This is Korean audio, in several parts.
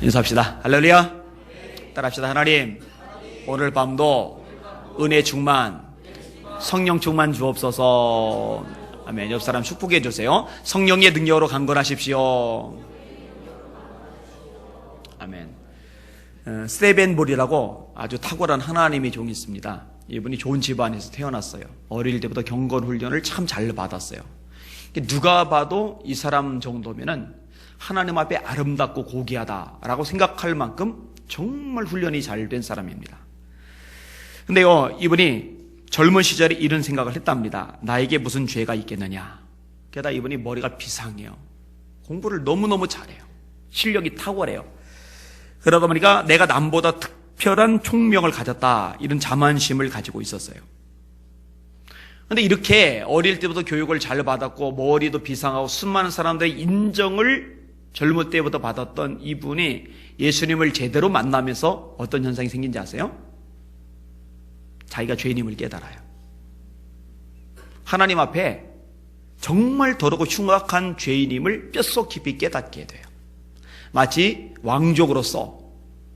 인사합시다. 할렐루야. 따라합시다. 하나님, 오늘 밤도 은혜 충만, 성령 충만 주옵소서. 아멘. 옆 사람 축복해 주세요. 성령의 능력으로 강건하십시오. 아멘. 스테벤볼이라고 아주 탁월한 하나님의 종이 있습니다. 이분이 좋은 집안에서 태어났어요. 어릴 때부터 경건 훈련을 참 잘 받았어요. 누가 봐도 이 사람 정도면은 하나님 앞에 아름답고 고귀하다라고 생각할 만큼 정말 훈련이 잘 된 사람입니다. 근데요, 이분이 젊은 시절에 이런 생각을 했답니다. 나에게 무슨 죄가 있겠느냐. 게다가 이분이 머리가 비상해요. 공부를 너무너무 잘해요. 실력이 탁월해요. 그러다 보니까 내가 남보다 특별한 총명을 가졌다, 이런 자만심을 가지고 있었어요. 근데 이렇게 어릴 때부터 교육을 잘 받았고 머리도 비상하고 수많은 사람들의 인정을 젊을 때부터 받았던 이분이 예수님을 제대로 만나면서 어떤 현상이 생긴지 아세요? 자기가 죄인임을 깨달아요. 하나님 앞에 정말 더럽고 흉악한 죄인임을 뼛속 깊이 깨닫게 돼요. 마치 왕족으로서,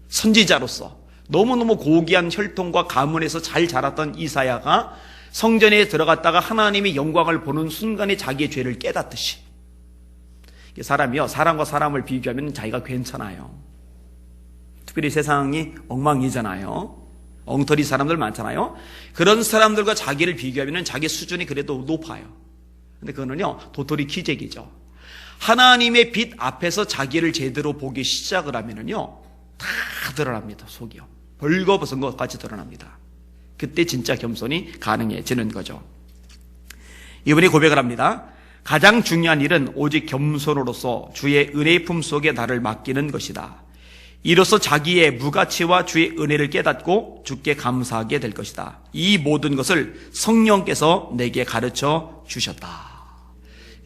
선지자로서 너무너무 고귀한 혈통과 가문에서 잘 자랐던 이사야가 성전에 들어갔다가 하나님의 영광을 보는 순간에 자기의 죄를 깨닫듯이, 사람이요, 사람과 사람을 비교하면 자기가 괜찮아요. 특별히 세상이 엉망이잖아요. 엉터리 사람들 많잖아요. 그런 사람들과 자기를 비교하면 자기 수준이 그래도 높아요. 근데 그거는요, 도토리 키재기죠. 하나님의 빛 앞에서 자기를 제대로 보기 시작을 하면은요, 다 드러납니다. 속이요. 벌거벗은 것 같이 드러납니다. 그때 진짜 겸손이 가능해지는 거죠. 이분이 고백을 합니다. 가장 중요한 일은 오직 겸손으로서 주의 은혜의 품 속에 나를 맡기는 것이다. 이로써 자기의 무가치와 주의 은혜를 깨닫고 주께 감사하게 될 것이다. 이 모든 것을 성령께서 내게 가르쳐 주셨다.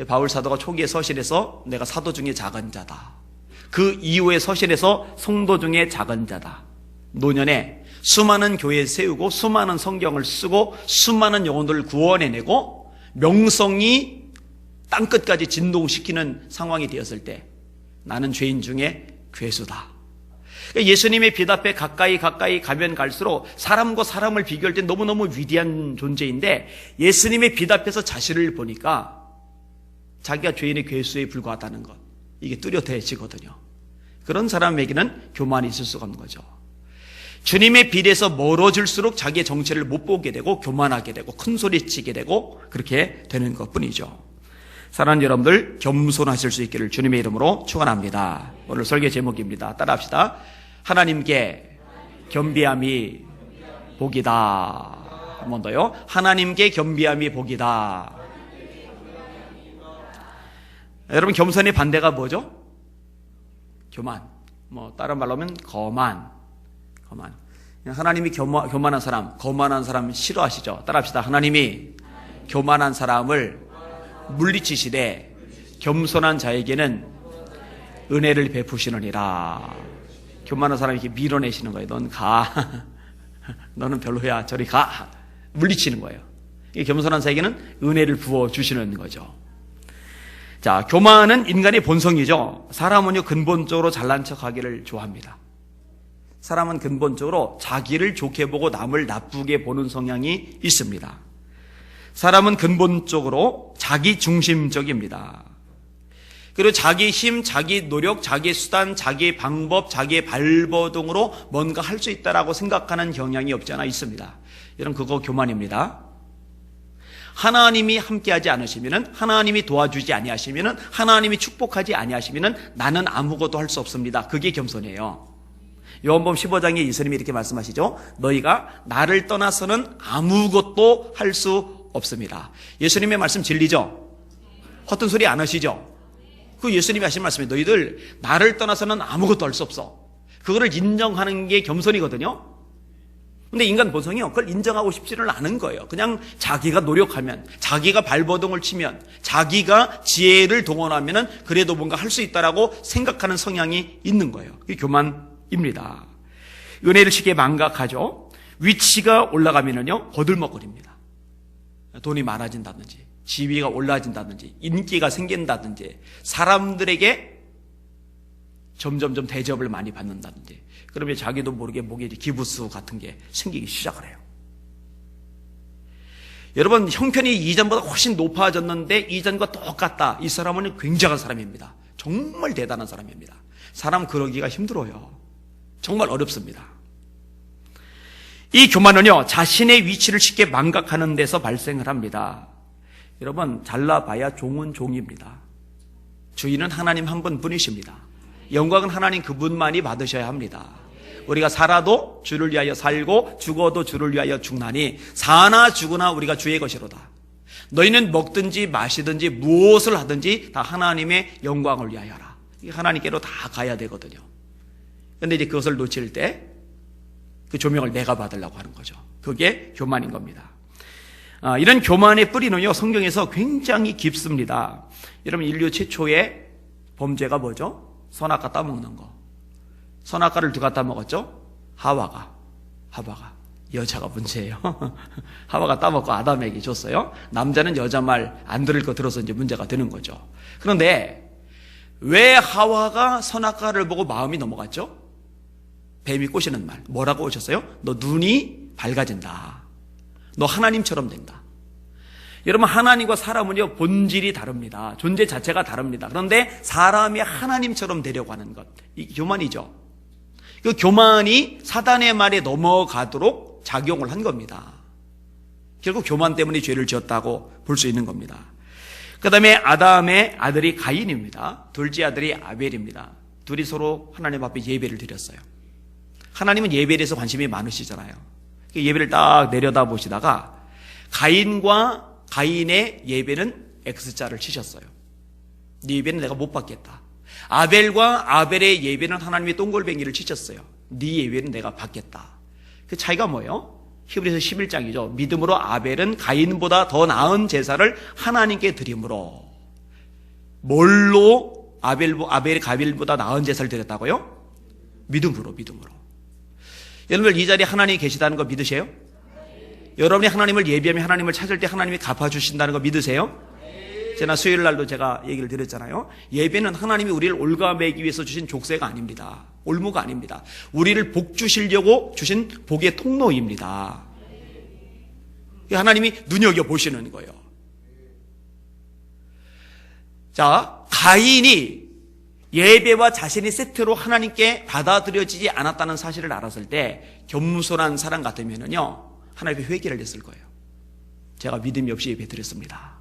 바울 사도가 초기의 서신에서 내가 사도 중에 작은 자다. 그 이후의 서신에서 성도 중에 작은 자다. 노년에 수많은 교회 세우고 수많은 성경을 쓰고 수많은 영혼들을 구원해내고 명성이 땅끝까지 진동시키는 상황이 되었을 때 나는 죄인 중에 괴수다. 예수님의 빛 앞에 가까이 가면 갈수록 사람과 사람을 비교할 때 너무너무 위대한 존재인데 예수님의 빛 앞에서 자신을 보니까 자기가 죄인의 괴수에 불과하다는 것, 이게 뚜렷해지거든요. 그런 사람에게는 교만이 있을 수가 없는 거죠. 주님의 빛에서 멀어질수록 자기의 정체를 못 보게 되고 교만하게 되고 큰소리치게 되고 그렇게 되는 것뿐이죠. 사랑하는 여러분들, 겸손하실 수 있기를 주님의 이름으로 축원합니다. 오늘 설교 제목입니다. 따라합시다. 하나님께 겸비함이 복이다. 한 번 더요. 하나님께 겸비함이 복이다. 여러분, 겸손의 반대가 뭐죠? 교만. 다른 말로 하면 거만. 하나님이 교만한 사람, 거만한 사람 싫어하시죠? 따라합시다. 하나님이 교만한 사람을 물리치시되 겸손한 자에게는 은혜를 베푸시느니라. 교만한 사람이 이렇게 밀어내시는 거예요. 넌 가. 너는 별로야. 저리 가. 물리치는 거예요. 겸손한 자에게는 은혜를 부어주시는 거죠. 자, 교만은 인간의 본성이죠. 사람은요, 근본적으로 잘난 척하기를 좋아합니다. 사람은 근본적으로 자기를 좋게 보고 남을 나쁘게 보는 성향이 있습니다. 사람은 근본적으로 자기 중심적입니다. 그리고 자기 힘, 자기 노력, 자기 수단, 자기 방법, 자기 발버둥으로 뭔가 할 수 있다라고 생각하는 경향이 없지 않아 있습니다. 여러분, 그거 교만입니다. 하나님이 함께하지 않으시면은, 하나님이 도와주지 아니하시면은, 하나님이 축복하지 아니하시면은 나는 아무것도 할 수 없습니다. 그게 겸손이에요. 요한복음 15장에 예수님이 이렇게 말씀하시죠. 너희가 나를 떠나서는 아무것도 할 수 없습니다. 예수님의 말씀 진리죠? 헛된 소리 안 하시죠? 그 예수님이 하신 말씀이 너희들 나를 떠나서는 아무것도 할 수 없어. 그거를 인정하는 게 겸손이거든요. 근데 인간 본성이요, 그걸 인정하고 싶지는 않은 거예요. 그냥 자기가 노력하면, 자기가 발버둥을 치면, 자기가 지혜를 동원하면은 그래도 뭔가 할 수 있다라고 생각하는 성향이 있는 거예요. 그게 교만입니다. 은혜를 쉽게 망각하죠. 위치가 올라가면은요, 거들먹거립니다. 돈이 많아진다든지, 지위가 올라진다든지, 인기가 생긴다든지, 사람들에게 점점점 대접을 많이 받는다든지, 그러면 자기도 모르게 목에 이제 기부수 같은 게 생기기 시작을 해요. 여러분, 형편이 이전보다 훨씬 높아졌는데 이전과 똑같다. 이 사람은 굉장한 사람입니다. 정말 대단한 사람입니다. 사람 그러기가 힘들어요. 정말 어렵습니다. 이 교만은요, 자신의 위치를 쉽게 망각하는 데서 발생을 합니다. 여러분, 잘나봐야 종은 종입니다. 주인은 하나님 한 분뿐이십니다. 영광은 하나님 그분만이 받으셔야 합니다. 우리가 살아도 주를 위하여 살고 죽어도 주를 위하여 죽나니 사나 죽으나 우리가 주의 것이로다. 너희는 먹든지 마시든지 무엇을 하든지 다 하나님의 영광을 위하여 하라. 하나님께로 다 가야 되거든요. 그런데 이제 그것을 놓칠 때 그 조명을 내가 받으려고 하는 거죠. 그게 교만인 겁니다. 이런 교만의 뿌리는요, 성경에서 굉장히 깊습니다. 여러분, 인류 최초의 범죄가 뭐죠? 선악과 따먹는 거. 선악과를 누가 따먹었죠? 하와가. 여자가 문제예요. 하와가 따먹고 아담에게 줬어요. 남자는 여자 말 안 들을 거 들어서 이제 문제가 되는 거죠. 그런데 왜 하와가 선악과를 보고 마음이 넘어갔죠? 뱀이 꼬시는 말. 뭐라고 오셨어요? 너 눈이 밝아진다. 너 하나님처럼 된다. 여러분, 하나님과 사람은요, 본질이 다릅니다. 존재 자체가 다릅니다. 그런데 사람이 하나님처럼 되려고 하는 것, 이 교만이죠. 그 교만이 사단의 말에 넘어가도록 작용을 한 겁니다. 결국 교만 때문에 죄를 지었다고 볼 수 있는 겁니다. 그 다음에 아담의 아들이 가인입니다. 둘째 아들이 아벨입니다. 둘이 서로 하나님 앞에 예배를 드렸어요. 하나님은 예배에 대해서 관심이 많으시잖아요. 예배를 딱 내려다 보시다가 가인과 가인의 예배는 X자를 치셨어요. 네 예배는 내가 못 받겠다. 아벨과 아벨의 예배는 하나님의 동글뱅이를 치셨어요. 네 예배는 내가 받겠다. 그 차이가 뭐예요? 히브리서 11장이죠. 믿음으로 아벨은 가인보다 더 나은 제사를 하나님께 드림으로. 뭘로 아벨이 가벨보다 나은 제사를 드렸다고요? 믿음으로. 여러분들 이 자리에 하나님이 계시다는 거 믿으세요? 여러분이 하나님을 예배하며 하나님을 찾을 때 하나님이 갚아주신다는 거 믿으세요? 지난 수요일 날도 제가 얘기를 드렸잖아요. 예배는 하나님이 우리를 올가매기 위해서 주신 족쇄가 아닙니다. 올무가 아닙니다. 우리를 복 주시려고 주신 복의 통로입니다. 하나님이 눈여겨보시는 거예요. 자, 가인이 예배와 자신이 세트로 하나님께 받아들여지지 않았다는 사실을 알았을 때 겸손한 사람 같으면요, 하나님께 회개를 했을 거예요. 제가 믿음이 없이 예배 드렸습니다.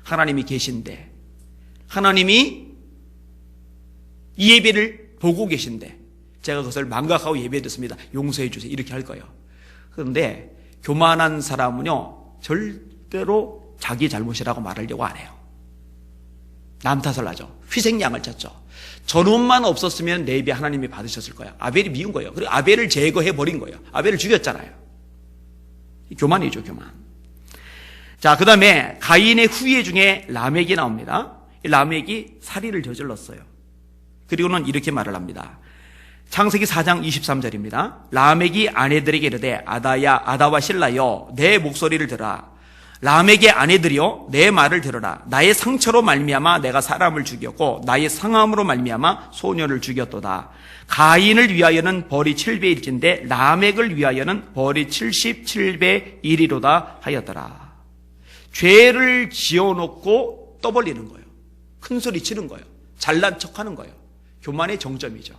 하나님이 계신데, 하나님이 이 예배를 보고 계신데 제가 그것을 망각하고 예배드렸습니다. 용서해 주세요. 이렇게 할 거예요. 그런데 교만한 사람은요, 절대로 자기 잘못이라고 말하려고 안 해요. 남 탓을 하죠. 희생양을 찾죠. 저놈만 없었으면 내 예배 하나님이 받으셨을 거야. 아벨이 미운 거예요. 그리고 아벨을 제거해 버린 거예요. 아벨을 죽였잖아요. 교만이죠, 교만. 자, 그 다음에 가인의 후예 중에 라멕이 나옵니다. 라멕이 살인을 저질렀어요. 그리고는 이렇게 말을 합니다. 창세기 4장 23절입니다. 라멕이 아내들에게 이르되 아다와 실라여 내 목소리를 들으라. 라멕의 아내들이여 내 말을 들으라. 나의 상처로 말미암아 내가 사람을 죽였고 나의 상함으로 말미암아 소년을 죽였도다. 가인을 위하여는 벌이 7배일진데 라멕을 위하여는 벌이 77배 1이로다 하였더라. 죄를 지어놓고 떠벌리는 거예요. 큰 소리 치는 거예요. 잘난 척하는 거예요. 교만의 정점이죠.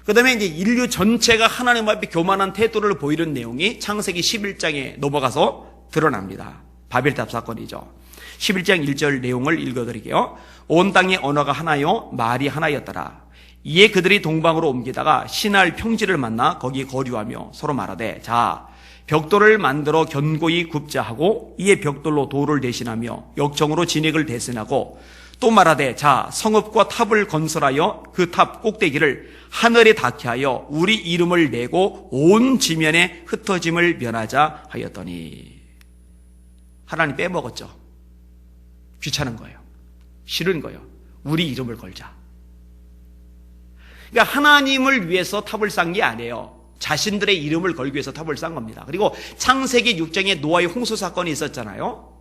그 다음에 이제 인류 전체가 하나님 앞에 교만한 태도를 보이는 내용이 창세기 11장에 넘어가서 드러납니다. 바벨탑 사건이죠. 11장 1절 내용을 읽어드릴게요. 온 땅의 언어가 하나요 말이 하나였더라. 이에 그들이 동방으로 옮기다가 신할 평지를 만나 거기 거류하며 서로 말하되 자 벽돌을 만들어 견고히 굽자 하고 이에 벽돌로 돌을 대신하며 역청으로 진액을 대신하고 또 말하되 자 성읍과 탑을 건설하여 그 탑 꼭대기를 하늘에 닿게 하여 우리 이름을 내고 온 지면에 흩어짐을 면하자 하였더니 하나님 빼먹었죠. 귀찮은 거예요. 싫은 거예요. 우리 이름을 걸자. 그러니까 하나님을 위해서 탑을 쌓은 게 아니에요. 자신들의 이름을 걸기 위해서 탑을 쌓은 겁니다. 그리고 창세기 6장에 노아의 홍수 사건이 있었잖아요.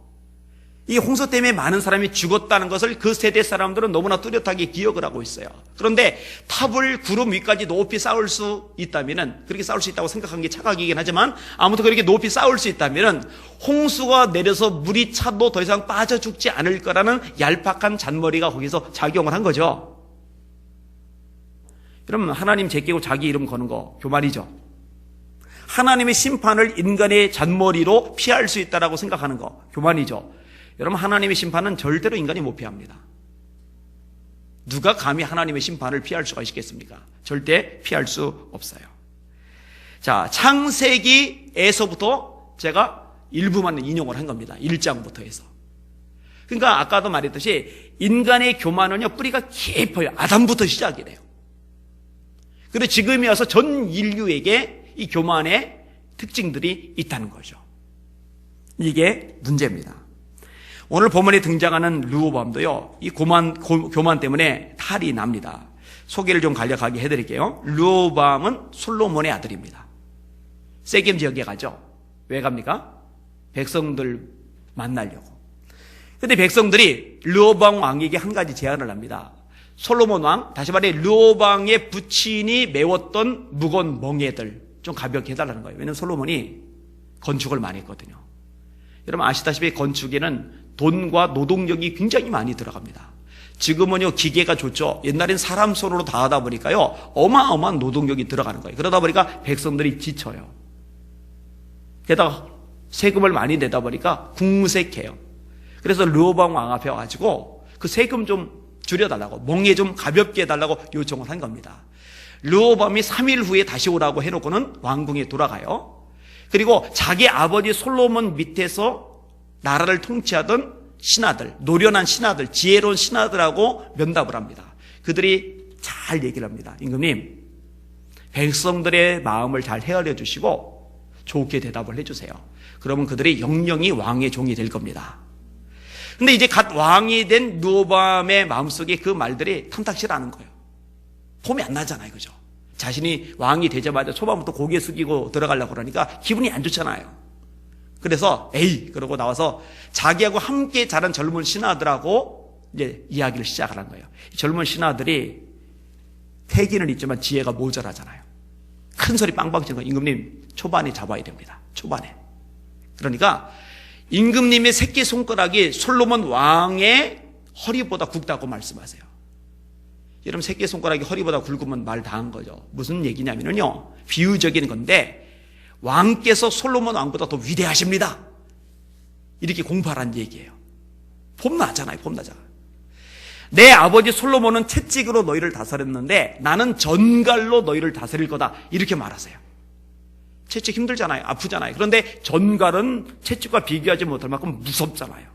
이 홍수 때문에 많은 사람이 죽었다는 것을 그 세대 사람들은 너무나 뚜렷하게 기억을 하고 있어요. 그런데 탑을 구름 위까지 높이 쌓을 수 있다면은, 그렇게 쌓을 수 있다고 생각한 게 착각이긴 하지만 아무튼 그렇게 높이 쌓을 수 있다면은 홍수가 내려서 물이 차도 더 이상 빠져 죽지 않을 거라는 얄팍한 잔머리가 거기서 작용을 한 거죠. 여러분, 하나님 제끼고 자기 이름 거는 거 교만이죠. 하나님의 심판을 인간의 잔머리로 피할 수 있다라고 생각하는 거 교만이죠. 여러분, 하나님의 심판은 절대로 인간이 못 피합니다. 누가 감히 하나님의 심판을 피할 수가 있겠습니까? 절대 피할 수 없어요. 자, 창세기에서부터 제가 일부만 인용을 한 겁니다. 1장부터 해서. 그러니까 아까도 말했듯이 인간의 교만은요, 뿌리가 깊어요. 아담부터 시작이 돼요. 그리고 지금에 와서 전 인류에게 이 교만의 특징들이 있다는 거죠. 이게 문제입니다. 오늘 본문에 등장하는 르호보암도요, 이 교만 때문에 탈이 납니다. 소개를 좀 간략하게 해드릴게요. 르호보암은 솔로몬의 아들입니다. 세겜 지역에 가죠. 왜 갑니까? 백성들 만나려고. 근데 백성들이 르호보암 왕에게 한 가지 제안을 합니다. 솔로몬 왕, 다시 말해 르호보암의 부친이 메웠던 무거운 멍에들 좀 가볍게 해달라는 거예요. 왜냐하면 솔로몬이 건축을 많이 했거든요. 여러분 아시다시피 건축에는 돈과 노동력이 굉장히 많이 들어갑니다. 지금은요 기계가 좋죠. 옛날엔 사람 손으로 다 하다 보니까요 어마어마한 노동력이 들어가는 거예요. 그러다 보니까 백성들이 지쳐요. 게다가 세금을 많이 내다 보니까 궁색해요. 그래서 르호보암 왕 앞에 와가지고 그 세금 좀 줄여달라고, 멍에 좀 가볍게 해달라고 요청을 한 겁니다. 르호보암이 3일 후에 다시 오라고 해놓고는 왕궁에 돌아가요. 그리고 자기 아버지 솔로몬 밑에서 나라를 통치하던 신하들, 노련한 신하들, 지혜로운 신하들하고 면담을 합니다. 그들이 잘 얘기를 합니다. 임금님, 백성들의 마음을 잘 헤아려 주시고 좋게 대답을 해주세요. 그러면 그들이 영영이 왕의 종이 될 겁니다. 근데 이제 갓 왕이 된 르호보암의 마음속에 그 말들이 탐탁치를 거예요. 폼이 안 나잖아요. 그죠? 자신이 왕이 되자마자 초반부터 고개 숙이고 들어가려고 그러니까 기분이 안 좋잖아요. 그래서 에이 그러고 나와서 자기하고 함께 자란 젊은 신하들하고 이제 이야기를 시작하는 거예요. 젊은 신하들이 패기는 있지만 지혜가 모자라잖아요. 큰 소리 빵빵 치는 거예요. 임금님 초반에 잡아야 됩니다. 초반에. 그러니까 임금님의 새끼손가락이 솔로몬 왕의 허리보다 굵다고 말씀하세요. 여러분 새끼손가락이 허리보다 굵으면 말 다 한 거죠. 무슨 얘기냐면요, 비유적인 건데 왕께서 솔로몬 왕보다 더 위대하십니다. 이렇게 공부하라는 얘기예요. 폼나잖아요. 폼나잖아요. 내 아버지 솔로몬은 채찍으로 너희를 다스렸는데 나는 전갈로 너희를 다스릴 거다. 이렇게 말하세요. 채찍 힘들잖아요. 아프잖아요. 그런데 전갈은 채찍과 비교하지 못할 만큼 무섭잖아요.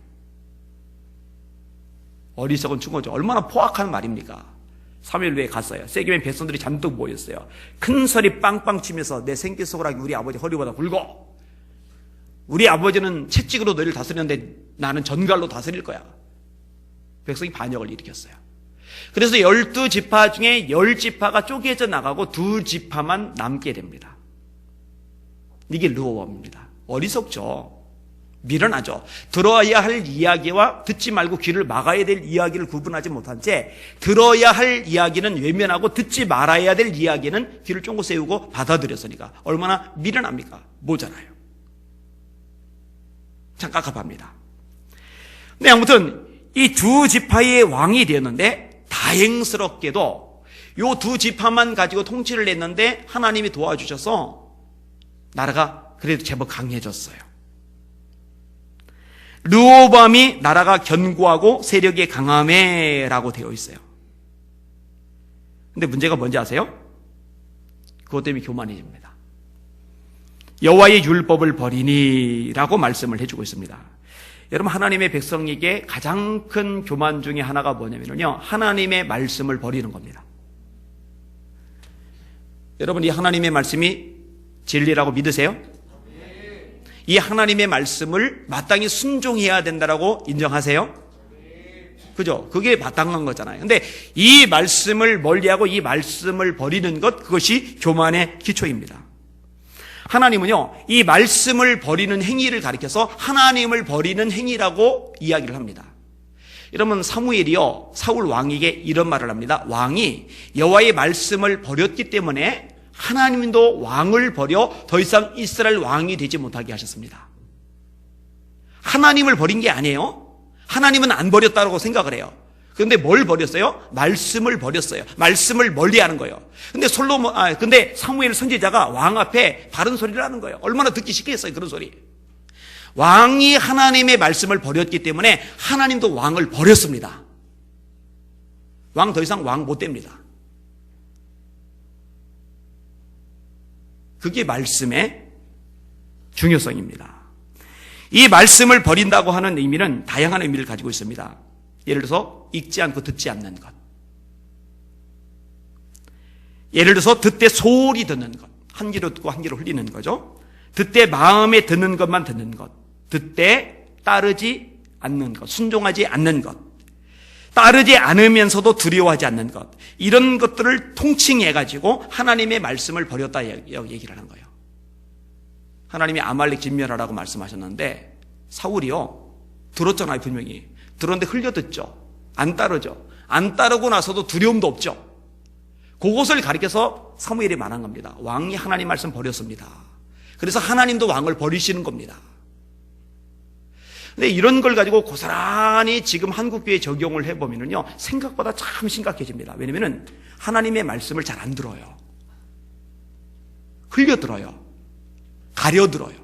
어리석은 충고죠. 얼마나 포악한 말입니까? 3일 후에 갔어요. 세겜의 백성들이 잔뜩 모였어요. 큰 소리 빵빵 치면서 내 생기손가락이 우리 아버지 허리보다 굵어. 우리 아버지는 채찍으로 너희를 다스렸는데 나는 전갈로 다스릴 거야. 백성이 반역을 일으켰어요. 그래서 12지파 중에 10지파가 쪼개져 나가고 2지파만 남게 됩니다. 이게 르호보암입니다. 어리석죠. 미련하죠. 들어야 할 이야기와 듣지 말고 귀를 막아야 될 이야기를 구분하지 못한 채 들어야 할 이야기는 외면하고 듣지 말아야 될 이야기는 귀를 쫑긋 세우고 받아들였으니까 얼마나 미련합니까? 모자라요. 참 깝깝합니다. 네, 아무튼 이 2지파의 왕이 되었는데 다행스럽게도 이 2지파만 가지고 통치를 했는데 하나님이 도와주셔서 나라가 그래도 제법 강해졌어요. 르호보암이 나라가 견고하고 세력이 강함에라고 되어 있어요. 근데 문제가 뭔지 아세요? 그것 때문에 교만해집니다. 여호와의 율법을 버리니라고 말씀을 해주고 있습니다. 여러분 하나님의 백성에게 가장 큰 교만 중에 하나가 뭐냐면요, 하나님의 말씀을 버리는 겁니다. 여러분 이 하나님의 말씀이 진리라고 믿으세요? 이 하나님의 말씀을 마땅히 순종해야 된다라고 인정하세요? 그죠? 그게 마땅한 거잖아요. 근데 이 말씀을 멀리하고 이 말씀을 버리는 것, 그것이 교만의 기초입니다. 하나님은요, 이 말씀을 버리는 행위를 가리켜서 하나님을 버리는 행위라고 이야기를 합니다. 여러분, 사무엘이요, 사울 왕에게 이런 말을 합니다. 왕이 여호와의 말씀을 버렸기 때문에 하나님도 왕을 버려 더 이상 이스라엘 왕이 되지 못하게 하셨습니다. 하나님을 버린 게 아니에요. 하나님은 안 버렸다고 생각을 해요. 그런데 뭘 버렸어요? 말씀을 버렸어요. 말씀을 멀리하는 거예요. 근데 사무엘 선지자가 왕 앞에 바른 소리를 하는 거예요. 얼마나 듣기 싫겠어요, 그런 소리. 왕이 하나님의 말씀을 버렸기 때문에 하나님도 왕을 버렸습니다. 왕 더 이상 왕 못 됩니다. 그게 말씀의 중요성입니다. 이 말씀을 버린다고 하는 의미는 다양한 의미를 가지고 있습니다. 예를 들어서 읽지 않고 듣지 않는 것. 예를 들어서 듣되 소홀히 듣는 것. 한 귀로 듣고 한 귀로 흘리는 거죠. 듣되 마음에 드는 것만 듣는 것. 듣되 따르지 않는 것. 순종하지 않는 것. 따르지 않으면서도 두려워하지 않는 것. 이런 것들을 통칭해가지고 하나님의 말씀을 버렸다 얘기를 하는 거예요. 하나님이 아말렉 진멸하라고 말씀하셨는데 사울이요, 들었잖아요. 분명히 들었는데 흘려듣죠. 안 따르죠. 안 따르고 나서도 두려움도 없죠. 그것을 가리켜서 사무엘이 말한 겁니다. 왕이 하나님 말씀 버렸습니다. 그래서 하나님도 왕을 버리시는 겁니다. 근데 이런 걸 가지고 고스란히 지금 한국교회에 적용을 해보면요, 생각보다 참 심각해집니다. 왜냐면은 하나님의 말씀을 잘 안 들어요. 흘려들어요. 가려들어요.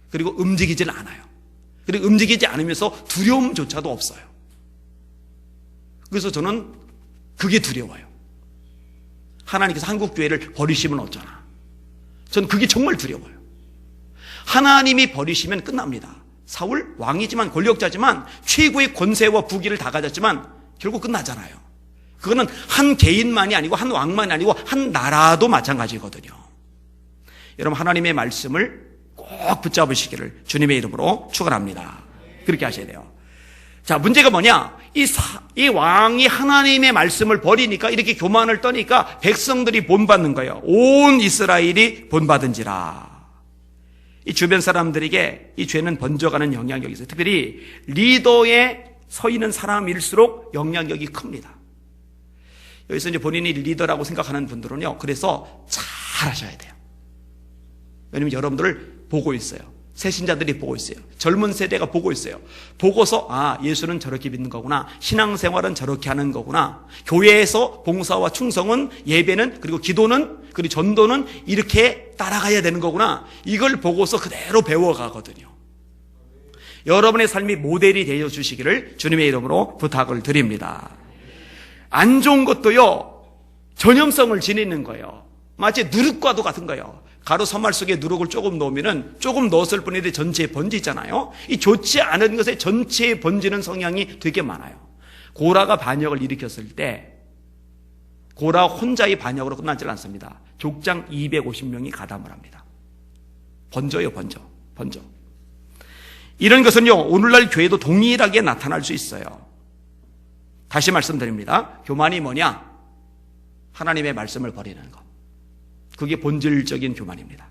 그리고 움직이질 않아요. 그리고 움직이지 않으면서 두려움조차도 없어요. 그래서 저는 그게 두려워요. 하나님께서 한국교회를 버리시면 어쩌나. 저는 그게 정말 두려워요. 하나님이 버리시면 끝납니다. 사울 왕이지만 권력자지만 최고의 권세와 부귀를 다 가졌지만 결국 끝나잖아요. 그거는 한 개인만이 아니고 한 왕만이 아니고 한 나라도 마찬가지거든요. 여러분, 하나님의 말씀을 꼭 붙잡으시기를 주님의 이름으로 축원합니다. 그렇게 하셔야 돼요. 자, 문제가 뭐냐? 이 왕이 하나님의 말씀을 버리니까, 이렇게 교만을 떠니까 백성들이 본받는 거예요. 온 이스라엘이 본받은지라. 이 주변 사람들에게 이 죄는 번져가는 영향력이 있어요. 특별히 리더에 서 있는 사람일수록 영향력이 큽니다. 여기서 이제 본인이 리더라고 생각하는 분들은요, 그래서 잘 하셔야 돼요. 왜냐면 여러분들을 보고 있어요. 새신자들이 보고 있어요. 젊은 세대가 보고 있어요. 보고서 예수는 저렇게 믿는 거구나. 신앙생활은 저렇게 하는 거구나. 교회에서 봉사와 충성은, 예배는, 그리고 기도는, 그리고 전도는 이렇게 따라가야 되는 거구나. 이걸 보고서 그대로 배워가거든요. 여러분의 삶이 모델이 되어 주시기를 주님의 이름으로 부탁을 드립니다. 안 좋은 것도요, 전염성을 지니는 거예요. 마치 누룩과도 같은 거예요. 가루 선말 속에 누룩을 조금 넣으면은 조금 넣었을 뿐인데 전체에 번지잖아요. 이 좋지 않은 것에 전체에 번지는 성향이 되게 많아요. 고라가 반역을 일으켰을 때 고라 혼자의 반역으로 끝나지 않습니다. 족장 250명이 가담을 합니다. 번져요, 번져. 이런 것은요, 오늘날 교회도 동일하게 나타날 수 있어요. 다시 말씀드립니다. 교만이 뭐냐? 하나님의 말씀을 버리는 것. 그게 본질적인 교만입니다.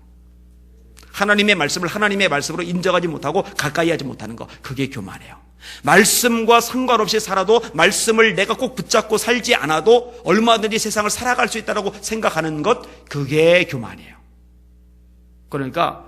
하나님의 말씀을 하나님의 말씀으로 인정하지 못하고 가까이 하지 못하는 것, 그게 교만이에요. 말씀과 상관없이 살아도 말씀을 내가 꼭 붙잡고 살지 않아도 얼마든지 세상을 살아갈 수 있다고 생각하는 것, 그게 교만이에요. 그러니까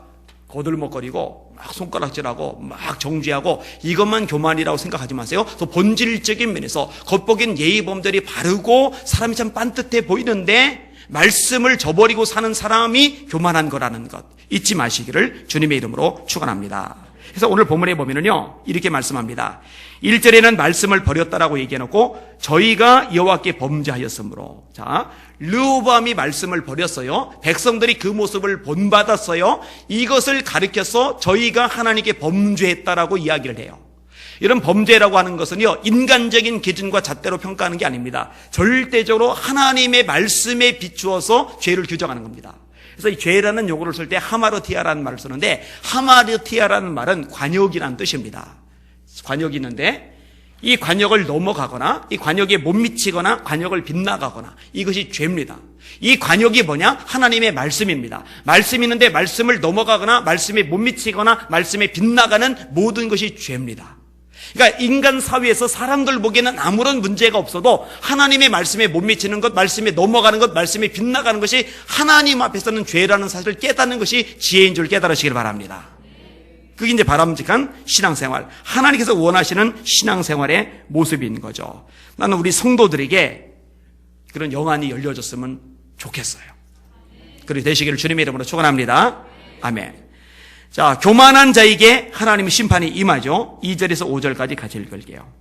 거들먹거리고 막 손가락질하고 막 정죄하고 이것만 교만이라고 생각하지 마세요. 또 본질적인 면에서 겉보기엔 예의범들이 바르고 사람이 참 빤듯해 보이는데 말씀을 저버리고 사는 사람이 교만한 거라는 것 잊지 마시기를 주님의 이름으로 축원합니다. 그래서 오늘 본문에 보면은요, 이렇게 말씀합니다. 1절에는 말씀을 버렸다라고 얘기해놓고 저희가 여호와께 범죄하였으므로, 자, 르호보암이 말씀을 버렸어요. 백성들이 그 모습을 본받았어요. 이것을 가리켜서 저희가 하나님께 범죄했다라고 이야기를 해요. 이런 범죄라고 하는 것은요, 인간적인 기준과 잣대로 평가하는 게 아닙니다. 절대적으로 하나님의 말씀에 비추어서 죄를 규정하는 겁니다. 그래서 이 죄라는 용어를 쓸 때 하마르티아라는 말을 쓰는데, 하마르티아라는 말은 관역이라는 뜻입니다. 관역이 있는데 이 관역을 넘어가거나 이 관역에 못 미치거나 관역을 빗나가거나 이것이 죄입니다. 이 관역이 뭐냐? 하나님의 말씀입니다. 말씀이 있는데 말씀을 넘어가거나 말씀에 못 미치거나 말씀에 빗나가는 모든 것이 죄입니다. 그러니까 인간 사회에서 사람들 보기에는 아무런 문제가 없어도 하나님의 말씀에 못 미치는 것, 말씀에 넘어가는 것, 말씀에 빗나가는 것이 하나님 앞에서는 죄라는 사실을 깨닫는 것이 지혜인 줄 깨달으시길 바랍니다. 그게 이제 바람직한 신앙생활, 하나님께서 원하시는 신앙생활의 모습인 거죠. 나는 우리 성도들에게 그런 영안이 열려졌으면 좋겠어요. 그렇게 되시기를 주님의 이름으로 축원합니다. 아멘. 자, 교만한 자에게 하나님의 심판이 임하죠. 2절에서 5절까지 같이 읽을게요.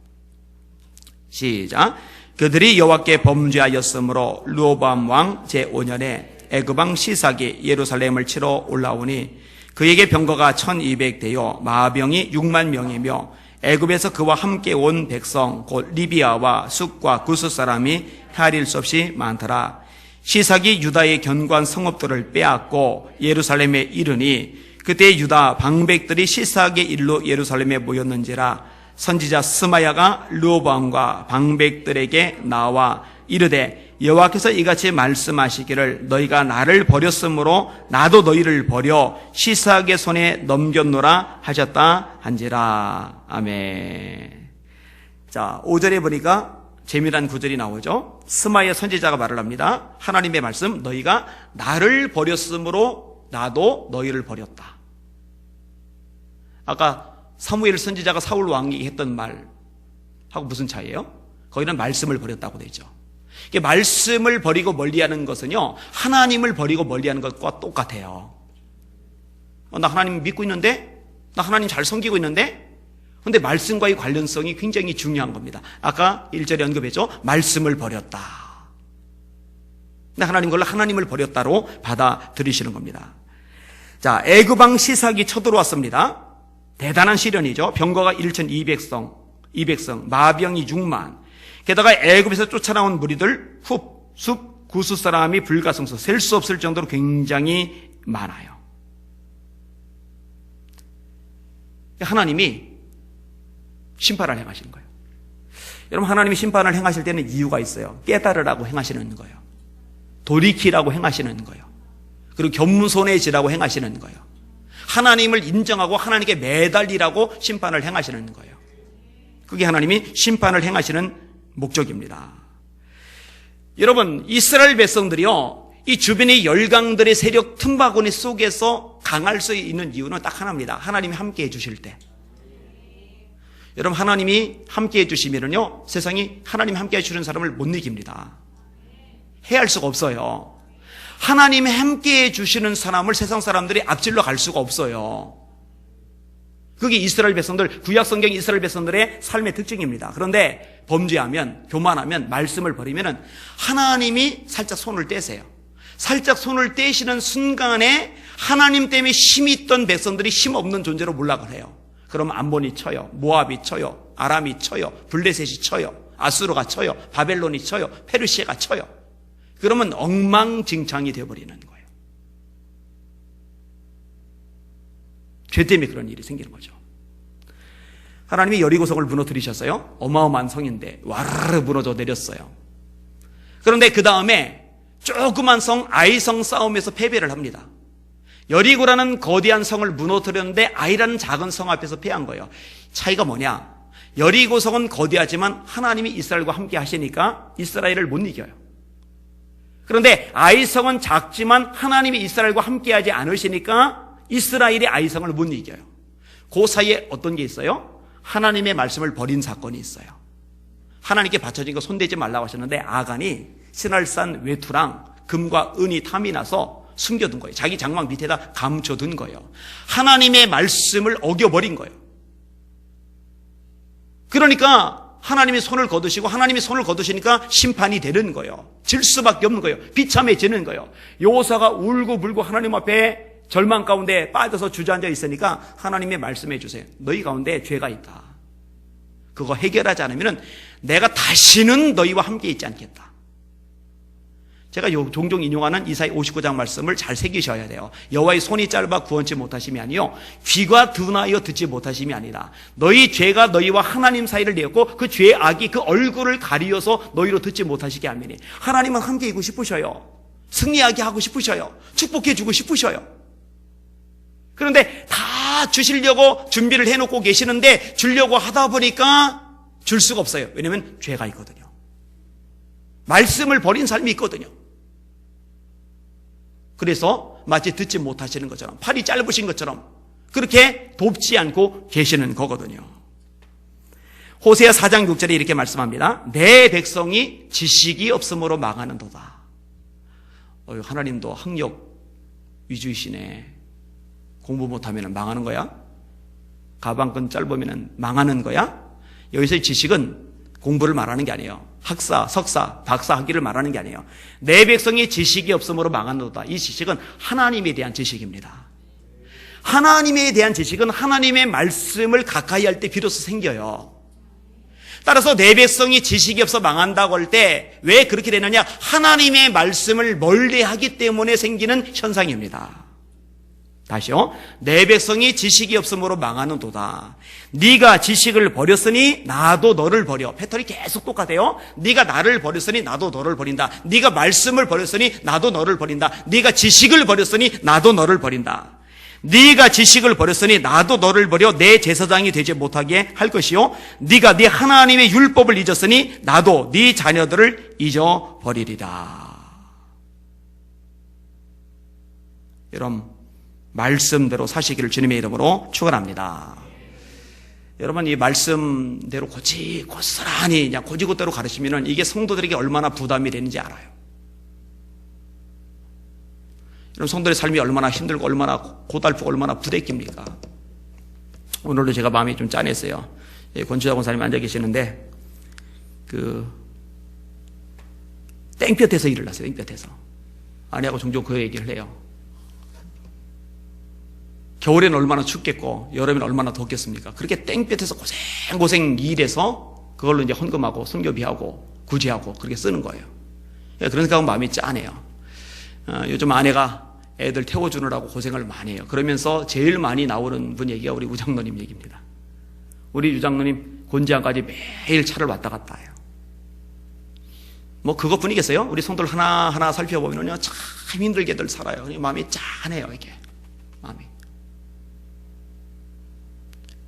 시작. 그들이 여호와께 범죄하였으므로 르호보암 왕 제5년에 애굽 왕 시삭이 예루살렘을 치러 올라오니 그에게 병거가 1200대요 마병이 6만 명이며 애굽에서 그와 함께 온 백성 곧 리비아와 숫과 구스 사람이 헤아릴 수 없이 많더라. 시삭이 유다의 견고한 성읍들을 빼앗고 예루살렘에 이르니 그때 유다 방백들이 시삭의 일로 예루살렘에 모였는지라. 선지자 스마야가 르호보암과 방백들에게 나와 이르되 여호와께서 이같이 말씀하시기를 너희가 나를 버렸으므로 나도 너희를 버려 시삭의 손에 넘겼노라 하셨다 한지라. 아멘. 자, 5절에 보니까 재미난 구절이 나오죠. 스마야 선지자가 말을 합니다. 하나님의 말씀, 너희가 나를 버렸으므로 나도 너희를 버렸다. 아까 사무엘 선지자가 사울 왕이 했던 말하고 무슨 차이예요? 거기는 말씀을 버렸다고 되죠. 말씀을 버리고 멀리하는 것은요, 하나님을 버리고 멀리하는 것과 똑같아요. 나 하나님 믿고 있는데, 나 하나님 잘 섬기고 있는데, 근데 말씀과의 관련성이 굉장히 중요한 겁니다. 아까 1절에 언급했죠. 말씀을 버렸다. 근데 하나님 걸로 하나님을 버렸다로 받아들이시는 겁니다. 자, 애굽 왕 시삭이 쳐들어왔습니다. 대단한 시련이죠. 병거가 1200성, 마병이 6만. 게다가 애굽에서 쫓아나온 무리들, 숲, 구스 사람이 불가성서, 셀 수 없을 정도로 굉장히 많아요. 하나님이 심판을 행하시는 거예요. 여러분, 하나님이 심판을 행하실 때는 이유가 있어요. 깨달으라고 행하시는 거예요. 돌이키라고 행하시는 거예요. 그리고 겸손해지라고 행하시는 거예요. 하나님을 인정하고 하나님께 매달리라고 심판을 행하시는 거예요. 그게 하나님이 심판을 행하시는 목적입니다. 여러분, 이스라엘 백성들이요, 이 주변의 열강들의 세력 틈바구니 속에서 강할 수 있는 이유는 딱 하나입니다. 하나님이 함께 해주실 때. 여러분, 하나님이 함께 해주시면요, 세상이 하나님 함께 해주시는 사람을 못 이깁니다. 해할 수가 없어요. 하나님이 함께 해주시는 사람을 세상 사람들이 앞질러 갈 수가 없어요. 그게 이스라엘 백성들, 구약 성경 이스라엘 백성들의 삶의 특징입니다. 그런데 범죄하면, 교만하면, 말씀을 버리면 하나님이 살짝 손을 떼세요. 살짝 손을 떼시는 순간에 하나님 때문에 힘이 있던 백성들이 힘없는 존재로 몰락을 해요. 그러면 암몬이 쳐요, 모압이 쳐요, 아람이 쳐요, 블레셋이 쳐요, 아수르가 쳐요, 바벨론이 쳐요, 페르시아가 쳐요. 그러면 엉망진창이 되어버리는 거예요. 죄 때문에 그런 일이 생기는 거죠. 하나님이 여리고성을 무너뜨리셨어요. 어마어마한 성인데 와르르 무너져 내렸어요. 그런데 그 다음에 조그만 성 아이성 싸움에서 패배를 합니다. 여리고라는 거대한 성을 무너뜨렸는데 아이라는 작은 성 앞에서 패한 거예요. 차이가 뭐냐? 여리고성은 거대하지만 하나님이 이스라엘과 함께 하시니까 이스라엘을 못 이겨요. 그런데 아이성은 작지만 하나님이 이스라엘과 함께하지 않으시니까 이스라엘이 아이성을 못 이겨요. 그 사이에 어떤 게 있어요? 하나님의 말씀을 버린 사건이 있어요. 하나님께 바쳐진 거 손대지 말라고 하셨는데 아간이 시날산 외투랑 금과 은이 탐이 나서 숨겨둔 거예요. 자기 장막 밑에다 감춰둔 거예요. 하나님의 말씀을 어겨버린 거예요. 그러니까 하나님이 손을 거두시고 하나님이 손을 거두시니까 심판이 되는 거예요. 질 수밖에 없는 거예요. 비참해지는 거예요. 여호사가 울고 불고 하나님 앞에 절망 가운데 빠져서 주저앉아 있으니까 하나님의 말씀해 주세요. 너희 가운데 죄가 있다. 그거 해결하지 않으면 내가 다시는 너희와 함께 있지 않겠다. 제가 종종 인용하는 이사야 59장 말씀을 잘 새기셔야 돼요. 여호와의 손이 짧아 구원치 못하심이 아니요 귀가 둔하여 듣지 못하심이 아니라 너희 죄가 너희와 하나님 사이를 내었고 그 죄의 악이 그 얼굴을 가리어서 너희로 듣지 못하시게 하미니. 하나님은 함께 있고 싶으셔요. 승리하게 하고 싶으셔요. 축복해 주고 싶으셔요. 그런데 다 주시려고 준비를 해놓고 계시는데 주려고 하다 보니까 줄 수가 없어요. 왜냐하면 죄가 있거든요. 말씀을 버린 삶이 있거든요. 그래서 마치 듣지 못하시는 것처럼, 팔이 짧으신 것처럼 그렇게 돕지 않고 계시는 거거든요. 호세아 4장 6절에 이렇게 말씀합니다. 내 백성이 지식이 없음으로 망하는도다. 하나님도 학력 위주이시네. 공부 못하면 망하는 거야? 가방끈 짧으면 망하는 거야? 여기서의 지식은 공부를 말하는 게 아니에요. 학사, 석사, 박사 학위를 말하는 게 아니에요. 내 백성이 지식이 없음으로 망하는도다. 이 지식은 하나님에 대한 지식입니다. 하나님에 대한 지식은 하나님의 말씀을 가까이 할 때 비로소 생겨요. 따라서 내 백성이 지식이 없어 망한다고 할 때 왜 그렇게 되느냐? 하나님의 말씀을 멀리하기 때문에 생기는 현상입니다. 다시요. 내 백성이 지식이 없음으로 망하는도다. 네가 지식을 버렸으니 나도 너를 버려. 패턴이 계속 똑같아요. 네가 나를 버렸으니 나도 너를 버린다. 네가 말씀을 버렸으니 나도 너를 버린다. 네가 지식을 버렸으니 나도 너를 버린다. 네가 지식을 버렸으니 나도 너를 버려 내 제사장이 되지 못하게 할 것이요, 네가 네 하나님의 율법을 잊었으니 나도 네 자녀들을 잊어버리리라. 여러분, 말씀대로 사시기를 주님의 이름으로 축원합니다. 여러분, 이 말씀대로 고스란히 그냥 고지고대로 가르치면은 이게 성도들에게 얼마나 부담이 되는지 알아요. 여러분, 성도의 삶이 얼마나 힘들고 얼마나 고달프고 얼마나 부대낍니까? 오늘도 제가 마음이 좀 짠했어요. 권주자 권사님 앉아 계시는데 땡볕에서 일을 하세요. 땡볕에서. 아내하고 종종 그 얘기를 해요. 겨울에는 얼마나 춥겠고 여름에는 얼마나 덥겠습니까? 그렇게 땡볕에서 고생 일해서 그걸로 이제 헌금하고 선교비하고 구제하고 그렇게 쓰는 거예요. 그런 생각하면 마음이 짠해요. 요즘 아내가 애들 태워주느라고 고생을 많이 해요. 그러면서 제일 많이 나오는 분 얘기가 우리 우장로님 얘기입니다. 우리 우장로님 곤지암까지 매일 차를 왔다 갔다 해요. 뭐 그것뿐이겠어요? 우리 성도들 하나하나 살펴보면요, 참 힘들게들 살아요. 마음이 짠해요. 이게 마음이.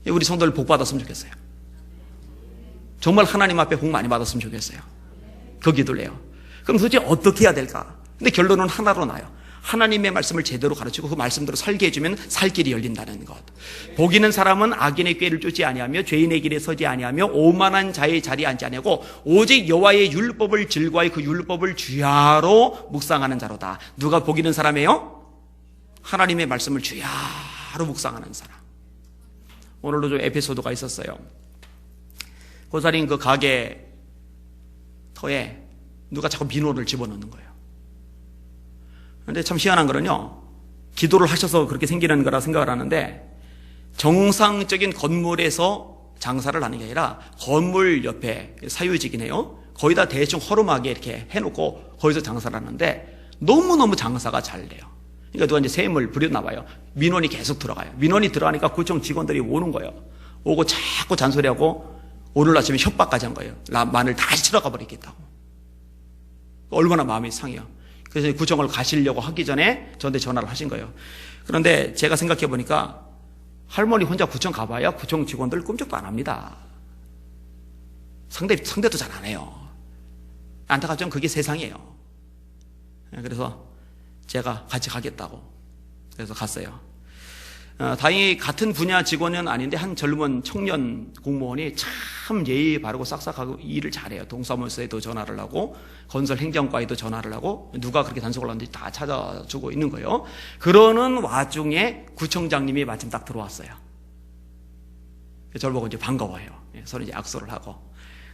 우리 성도들 복 받았으면 좋겠어요. 정말 하나님 앞에 복 많이 받았으면 좋겠어요. 그 기도를 해요. 그럼 도대체 어떻게 해야 될까? 근데 결론은 하나로 나요. 하나님의 말씀을 제대로 가르치고 그 말씀대로 살게 해주면 살 길이 열린다는 것. 복 있는 사람은 악인의 꾀를 쫓지 아니하며 죄인의 길에 서지 아니하며 오만한 자의 자리에 앉지 아니하고 오직 여호와의 율법을 즐거워하여 그 율법을 주야로 묵상하는 자로다. 누가 복 있는 사람이에요? 하나님의 말씀을 주야로 묵상하는 사람. 오늘도 좀 에피소드가 있었어요. 고사린 그 가게 터에 누가 자꾸 민원을 집어넣는 거예요. 그런데 참 희한한 거는요, 기도를 하셔서 그렇게 생기는 거라 생각을 하는데, 정상적인 건물에서 장사를 하는 게 아니라 건물 옆에 사유지긴 해요. 거기다 대충 허름하게 이렇게 해놓고 거기서 장사를 하는데 너무너무 장사가 잘 돼요. 그러니까 누가 이제 세금을 부렸나 봐요. 민원이 계속 들어가요. 민원이 들어가니까 구청 직원들이 오는 거예요. 오고 자꾸 잔소리하고 오늘 아침에 협박까지 한 거예요. 마늘 다시 들어가 버리겠다고. 얼마나 마음이 상해요. 그래서 구청을 가시려고 하기 전에 저한테 전화를 하신 거예요. 그런데 제가 생각해 보니까 할머니 혼자 구청 가봐야 구청 직원들 꿈쩍도 안 합니다. 상대도 잘 안 해요. 안타깝지만 그게 세상이에요. 그래서 제가 같이 가겠다고 그래서 갔어요. 다행히 같은 분야 직원은 아닌데 한 젊은 청년 공무원이 참 예의 바르고 싹싹하고 일을 잘해요. 동사무소에도 전화를 하고 건설 행정과에도 전화를 하고 누가 그렇게 단속을 하는지 다 찾아주고 있는 거예요. 그러는 와중에 구청장님이 마침 딱 들어왔어요. 저를 보고 이제 반가워해요. 서로 이제 악수를 하고.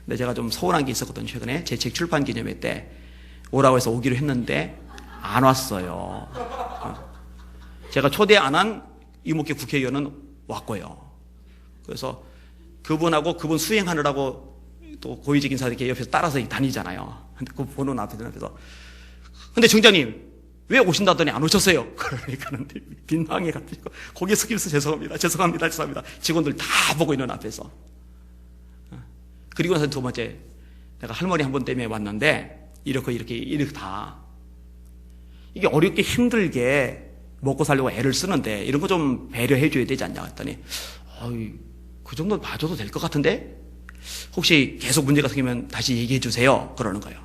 근데 제가 좀 서운한 게 있었거든요. 최근에 제 책 출판 기념회 때 오라고 해서 오기로 했는데 안 왔어요. 제가 초대 안 한 이목계 국회의원은 왔고요. 그래서 그분하고 그분 수행하느라고 또 고위직 인사들 이렇게 옆에서 따라서 다니잖아요. 근데 그 보는 앞에서 근데 청장님 왜 오신다더니 안 오셨어요? 그러니까는 민망해가지고 고개 숙이면서 죄송합니다. 직원들 다 보고 있는 앞에서. 그리고 나서 두 번째, 내가 할머니 한 분 때문에 왔는데 이렇게 다 이게 어렵게 힘들게 먹고 살려고 애를 쓰는데 이런 거 좀 배려해 줘야 되지 않냐 했더니 그 정도는 봐줘도 될 것 같은데 혹시 계속 문제가 생기면 다시 얘기해 주세요 그러는 거예요.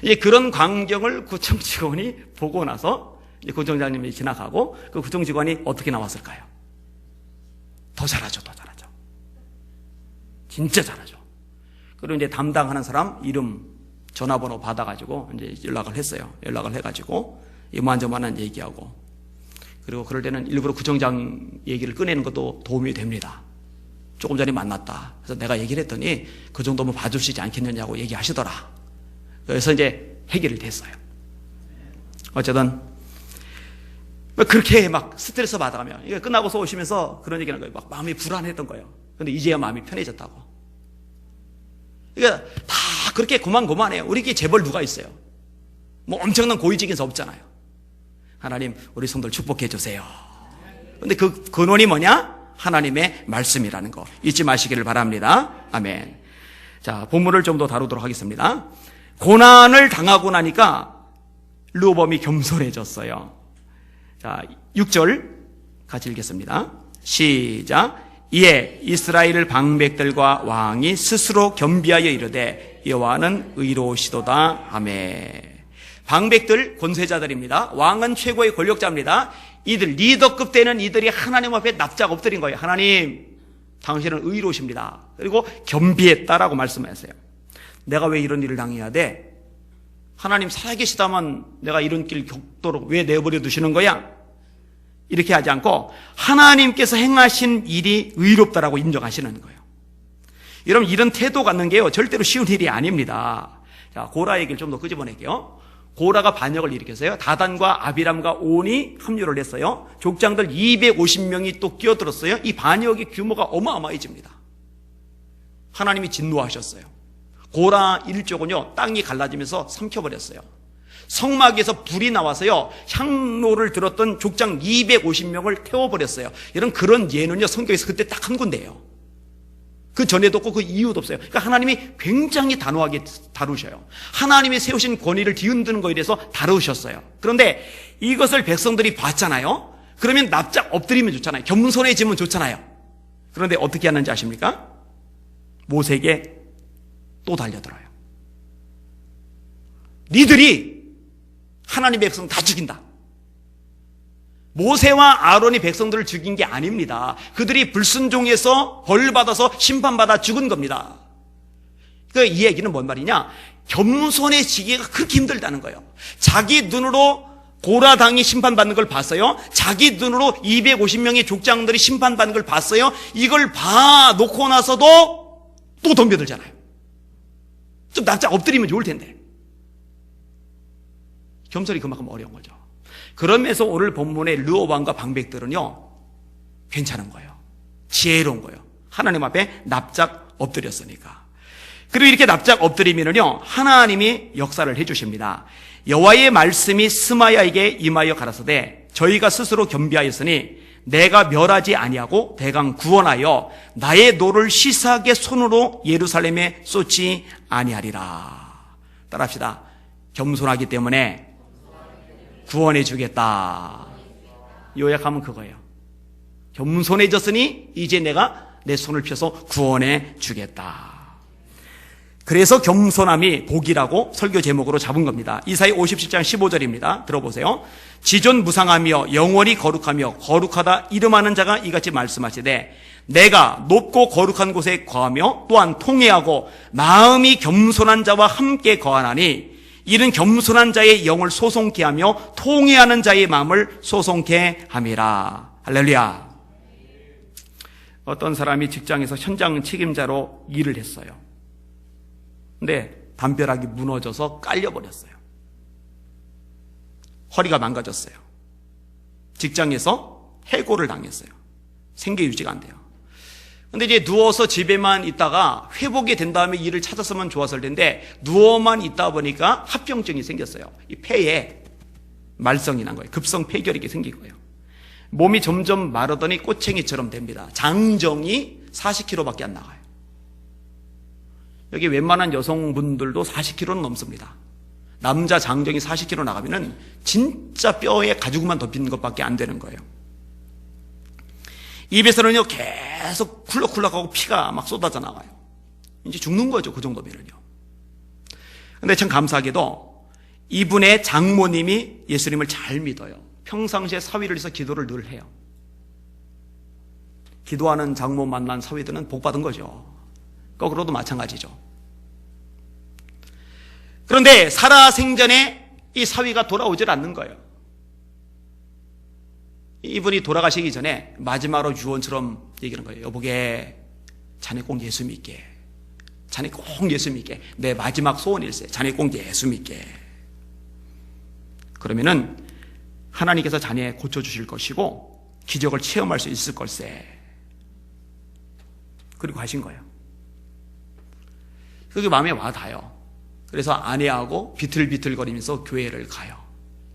이제 그런 광경을 구청 직원이 보고 나서 이제 구청장님이 지나가고 그 구청 직원이 어떻게 나왔을까요? 더 잘하죠. 진짜 잘하죠. 그리고 이제 담당하는 사람 이름 전화번호 받아가지고 이제 연락을 했어요. 연락을 해가지고 이만저만한 얘기하고, 그리고 그럴 때는 일부러 구청장 얘기를 꺼내는 것도 도움이 됩니다. 조금 전에 만났다. 그래서 내가 얘기를 했더니 그 정도면 봐주시지 않겠느냐고 얘기하시더라. 그래서 이제 해결이 됐어요. 어쨌든 그렇게 막 스트레스 받아가며 이게 끝나고서 오시면서 그런 얘기하는 거예요. 막 마음이 불안했던 거예요. 근데 이제야 마음이 편해졌다고. 그러니까 다 그렇게 고만고만해요. 우리에게 재벌 누가 있어요? 뭐 엄청난 고위직인 사 없잖아요. 하나님 우리 성도를 축복해 주세요. 근데 그 근원이 뭐냐? 하나님의 말씀이라는 거 잊지 마시기를 바랍니다. 아멘. 자, 본문을 좀 더 다루도록 하겠습니다. 고난을 당하고 나니까 르호보암이 겸손해졌어요. 자, 6절 같이 읽겠습니다. 시작. 이에 이스라엘 방백들과 왕이 스스로 겸비하여 이르되 여호와는 의로우시도다. 아멘. 방백들 권세자들입니다. 왕은 최고의 권력자입니다. 이들 리더급 되는 이들이 하나님 앞에 납작 엎드린 거예요. 하나님 당신은 의로우십니다. 그리고 겸비했다라고 말씀하세요. 내가 왜 이런 일을 당해야 돼? 하나님 살아계시다면 내가 이런 길 겪도록 왜 내버려 두시는 거야? 이렇게 하지 않고 하나님께서 행하신 일이 의롭다라고 인정하시는 거예요. 여러분 이런 태도 갖는 게요 절대로 쉬운 일이 아닙니다. 자, 고라 얘기를 좀 더 끄집어낼게요. 고라가 반역을 일으켰어요. 다단과 아비람과 온이 합류를 했어요. 족장들 250명이 또 끼어들었어요. 이 반역의 규모가 어마어마해집니다. 하나님이 진노하셨어요. 고라 일족은요 땅이 갈라지면서 삼켜버렸어요. 성막에서 불이 나와서요 향로를 들었던 족장 250명을 태워버렸어요. 여러분 그런 예는요 성경에서 그때 딱 한 군데예요. 그 전에도 없고 그 이유도 없어요. 그러니까 하나님이 굉장히 단호하게 다루셔요. 하나님이 세우신 권위를 뒤흔드는 거에 대해서 다루셨어요. 그런데 이것을 백성들이 봤잖아요. 그러면 납작 엎드리면 좋잖아요. 겸손해지면 좋잖아요. 그런데 어떻게 하는지 아십니까? 모세에게 또 달려들어요. 니들이 하나님의 백성 다 죽인다. 모세와 아론이 백성들을 죽인 게 아닙니다. 그들이 불순종해서 벌받아서 심판받아 죽은 겁니다. 이 얘기는 뭔 말이냐? 겸손해지기가 그렇게 힘들다는 거예요. 자기 눈으로 고라당이 심판받는 걸 봤어요. 자기 눈으로 250명의 족장들이 심판받는 걸 봤어요. 이걸 봐놓고 나서도 또 덤벼들잖아요. 좀 납작 엎드리면 좋을 텐데. 겸손이 그만큼 어려운 거죠. 그러면서 오늘 본문의 르호보암과 방백들은요 괜찮은 거예요. 지혜로운 거예요. 하나님 앞에 납작 엎드렸으니까. 그리고 이렇게 납작 엎드리면은요 하나님이 역사를 해주십니다. 여호와의 말씀이 스마야에게 임하여 가라사대 저희가 스스로 겸비하였으니 내가 멸하지 아니하고 대강 구원하여 나의 노를 시사하게 손으로 예루살렘에 쏟지 아니하리라. 따라합시다. 겸손하기 때문에 구원해 주겠다. 요약하면 그거예요. 겸손해졌으니 이제 내가 내 손을 펴서 구원해 주겠다. 그래서 겸손함이 복이라고 설교 제목으로 잡은 겁니다. 이사야 57장 15절입니다. 들어보세요. 지존무상하며 영원히 거룩하며 거룩하다 이름하는 자가 이같이 말씀하시되 내가 높고 거룩한 곳에 거하며 또한 통회하고 마음이 겸손한 자와 함께 거하나니 이는 겸손한 자의 영을 소송케 하며 통회하는 자의 마음을 소송케 함이라. 할렐루야. 어떤 사람이 직장에서 현장 책임자로 일을 했어요. 근데 담벼락이 무너져서 깔려버렸어요. 허리가 망가졌어요. 직장에서 해고를 당했어요. 생계 유지가 안 돼요. 근데 이제 누워서 집에만 있다가 회복이 된 다음에 일을 찾았으면 좋았을 텐데 누워만 있다 보니까 합병증이 생겼어요. 이 폐에 말썽이 난 거예요. 급성 폐결이 생긴 거예요. 몸이 점점 마르더니 꼬챙이처럼 됩니다. 장정이 40kg밖에 안 나가요. 여기 웬만한 여성분들도 40kg는 넘습니다. 남자 장정이 40kg 나가면은 진짜 진짜 뼈에 가죽만 덮인 것밖에 안 되는 거예요. 입에서는요 계속 쿨럭쿨럭하고 피가 막 쏟아져 나와요. 이제 죽는 거죠, 그 정도면은요. 근데 참 감사하게도 이분의 장모님이 예수님을 잘 믿어요. 평상시에 사위를 해서 기도를 늘 해요. 기도하는 장모 만난 사위들은 복 받은 거죠. 거꾸로도 마찬가지죠. 그런데 살아생전에 이 사위가 돌아오질 않는 거예요. 이분이 돌아가시기 전에 마지막으로 유언처럼 얘기하는 거예요. 여보게, 자네 꼭 예수 믿게. 자네 꼭 예수 믿게. 내 마지막 소원일세. 자네 꼭 예수 믿게. 그러면은 하나님께서 자네 고쳐주실 것이고 기적을 체험할 수 있을 걸세. 그리고 하신 거예요. 그게 마음에 와닿아요. 그래서 아내하고 비틀비틀거리면서 교회를 가요.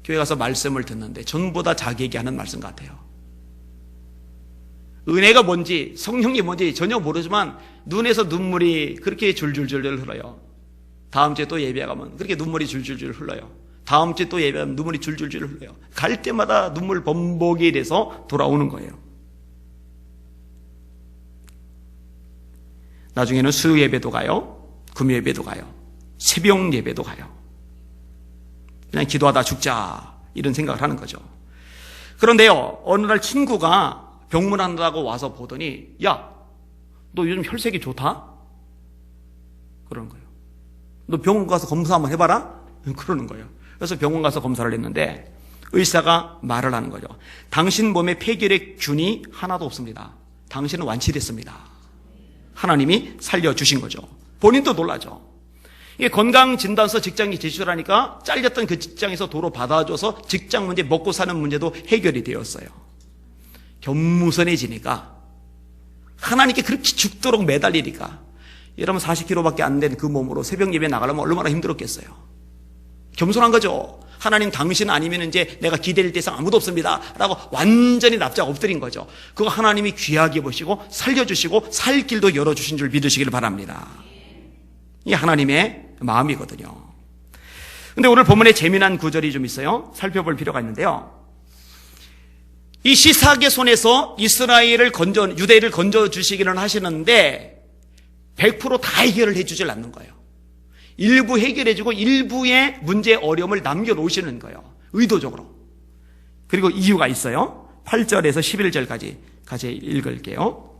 교회 가서 말씀을 듣는데 전부 다 자기에게 하는 말씀 같아요. 은혜가 뭔지 성령이 뭔지 전혀 모르지만 눈에서 눈물이 그렇게 줄줄줄 흘러요. 다음 주에 또 예배 가면 그렇게 눈물이 줄줄줄 흘러요. 다음 주에 또 예배하면 눈물이 줄줄줄 흘러요. 갈 때마다 눈물 범벅이 돼서 돌아오는 거예요. 나중에는 수요 예배도 가요. 금요 예배도 가요. 새벽 예배도 가요. 그냥 기도하다 죽자 이런 생각을 하는 거죠. 그런데요, 어느 날 친구가 병문안다고 와서 보더니 야, 너 요즘 혈색이 좋다? 그러는 거예요. 너 병원 가서 검사 한번 해봐라? 그러는 거예요. 그래서 병원 가서 검사를 했는데 의사가 말을 하는 거죠. 당신 몸에 폐결핵균이 하나도 없습니다. 당신은 완치됐습니다. 하나님이 살려주신 거죠. 본인도 놀라죠. 이게 건강진단서 직장이 제출하니까 잘렸던 그 직장에서 도로 받아줘서 직장 문제, 먹고 사는 문제도 해결이 되었어요. 겸무선해지니까, 하나님께 그렇게 죽도록 매달리니까, 여러분 40kg밖에 안 된 그 몸으로 새벽 예배 나가려면 얼마나 힘들었겠어요. 겸손한 거죠. 하나님 당신 아니면 이제 내가 기댈 대상 아무도 없습니다 라고 완전히 납작 엎드린 거죠. 그거 하나님이 귀하게 보시고 살려주시고 살 길도 열어주신 줄 믿으시길 바랍니다. 이게 하나님의 마음이거든요. 근데 오늘 본문에 재미난 구절이 좀 있어요. 살펴볼 필요가 있는데요. 이 시삭의 손에서 이스라엘을 유대를 건져주시기는 하시는데 100% 다 해결을 해주질 않는 거예요. 일부 해결해주고 일부의 문제 어려움을 남겨놓으시는 거예요. 의도적으로. 그리고 이유가 있어요. 8절에서 11절까지 같이 읽을게요.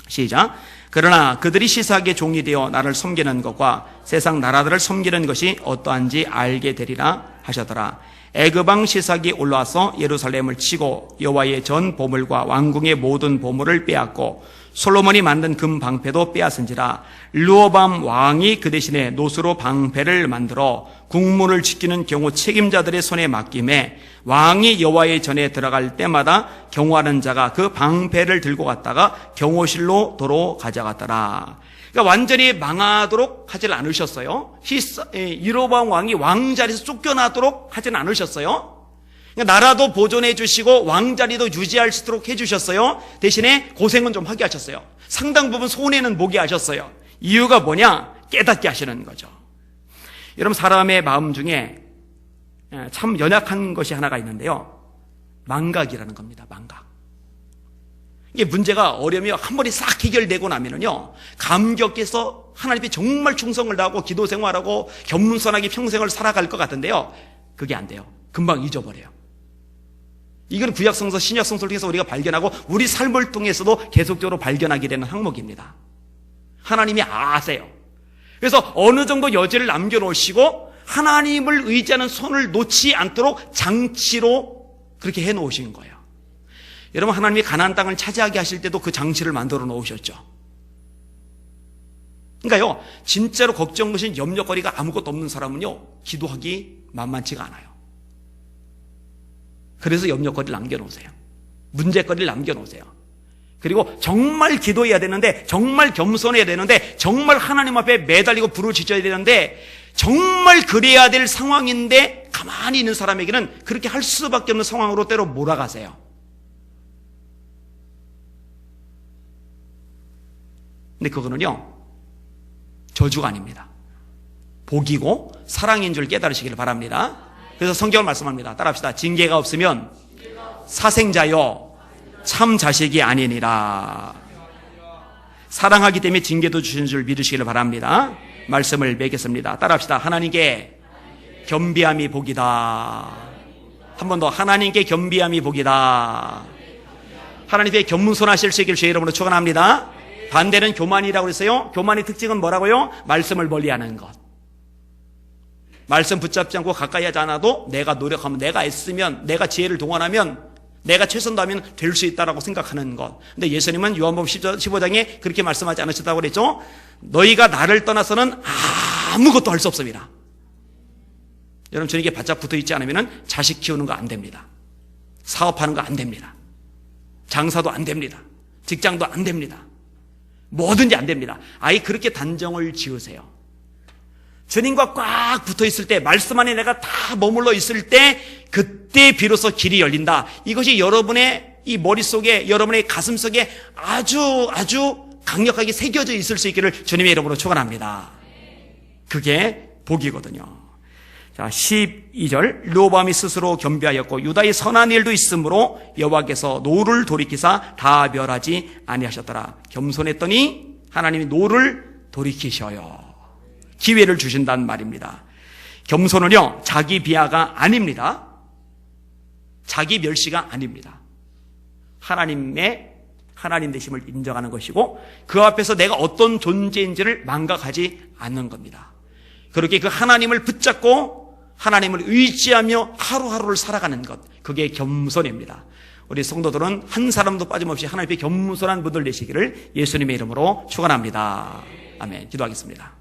시작. 그러나 그들이 시삭의 종이 되어 나를 섬기는 것과 세상 나라들을 섬기는 것이 어떠한지 알게 되리라 하셨더라. 애굽왕 시삭이 올라와서 예루살렘을 치고 여호와의 전 보물과 왕궁의 모든 보물을 빼앗고 솔로몬이 만든 금 방패도 빼앗은지라. 르호밤 왕이 그 대신에 노수로 방패를 만들어 국문을 지키는 경호 책임자들의 손에 맡김에 왕이 여호와의 전에 들어갈 때마다 경호하는 자가 그 방패를 들고 갔다가 경호실로 도로 가져갔더라. 그러니까 완전히 망하도록 하질 않으셨어요. 르호밤 왕이 왕자리에서 쫓겨나도록 하진 않으셨어요. 그러니까 나라도 보존해 주시고 왕자리도 유지할 수 있도록 해주셨어요. 대신에 고생은 좀 하게 하셨어요. 상당 부분 손해는 보게 하셨어요. 이유가 뭐냐? 깨닫게 하시는 거죠. 여러분, 사람의 마음 중에 참 연약한 것이 하나가 있는데요. 망각이라는 겁니다. 망각. 이게 문제가 어려움이 한 번에 싹 해결되고 나면은요, 감격해서 하나님께 정말 충성을 다하고 기도 생활하고 겸손하게 평생을 살아갈 것 같은데요. 그게 안 돼요. 금방 잊어버려요. 이건 구약성서, 신약성서를 통해서 우리가 발견하고 우리 삶을 통해서도 계속적으로 발견하게 되는 항목입니다. 하나님이 아세요. 그래서 어느 정도 여지를 남겨놓으시고 하나님을 의지하는 손을 놓지 않도록 장치로 그렇게 해놓으신 거예요. 여러분, 하나님이 가나안 땅을 차지하게 하실 때도 그 장치를 만들어 놓으셨죠. 그러니까요, 진짜로 걱정되신 염려거리가 아무것도 없는 사람은요, 기도하기 만만치가 않아요. 그래서 염려거리를 남겨놓으세요. 문제거리를 남겨놓으세요. 그리고 정말 기도해야 되는데, 정말 겸손해야 되는데, 정말 하나님 앞에 매달리고 부르짖어야 되는데, 정말 그래야 될 상황인데 가만히 있는 사람에게는 그렇게 할 수밖에 없는 상황으로 때로 몰아가세요. 근데 그거는요, 저주가 아닙니다. 복이고 사랑인 줄 깨달으시길 바랍니다. 그래서 성경을 말씀합니다. 따라합시다. 징계가 없으면 사생자요 참 자식이 아니니라. 사랑하기 때문에 징계도 주시는 줄 믿으시기를 바랍니다. 말씀을 맺겠습니다. 따라합시다. 하나님께 겸비함이 복이다. 한 번 더. 하나님께 겸비함이 복이다. 하나님께 겸손하실 수 있기를 주의 이름으로 축원합니다. 반대는 교만이라고 그랬어요. 교만의 특징은 뭐라고요? 말씀을 멀리하는 것. 말씀 붙잡지 않고 가까이 하지 않아도 내가 노력하면, 내가 애쓰면, 내가 지혜를 동원하면, 내가 최선 다하면 될 수 있다라고 생각하는 것. 근데 예수님은 요한복음 15장에 그렇게 말씀하지 않으셨다고 그랬죠. 너희가 나를 떠나서는 아무것도 할 수 없습니다. 여러분, 저에게 바짝 붙어 있지 않으면 자식 키우는 거 안 됩니다. 사업하는 거 안 됩니다. 장사도 안 됩니다. 직장도 안 됩니다. 뭐든지 안 됩니다. 아예 그렇게 단정을 지으세요. 주님과 꽉 붙어 있을 때, 말씀 안에 내가 다 머물러 있을 때, 그때 비로소 길이 열린다. 이것이 여러분의 이 머릿속에, 여러분의 가슴속에 아주 강력하게 새겨져 있을 수 있기를 주님의 이름으로 축원합니다. 그게 복이거든요. 자, 12절. 르호보암이 스스로 겸비하였고 유다의 선한 일도 있으므로 여호와께서 노를 돌이키사 다 멸하지 아니하셨더라. 겸손했더니 하나님이 노를 돌이키셔요. 기회를 주신다는 말입니다. 겸손은요, 자기 비하가 아닙니다. 자기 멸시가 아닙니다. 하나님 되심을 인정하는 것이고, 그 앞에서 내가 어떤 존재인지를 망각하지 않는 겁니다. 그렇게 그 하나님을 붙잡고 하나님을 의지하며 하루하루를 살아가는 것, 그게 겸손입니다. 우리 성도들은 한 사람도 빠짐없이 하나님 앞에 겸손한 분들 되시기를 예수님의 이름으로 축원합니다. 아멘. 기도하겠습니다.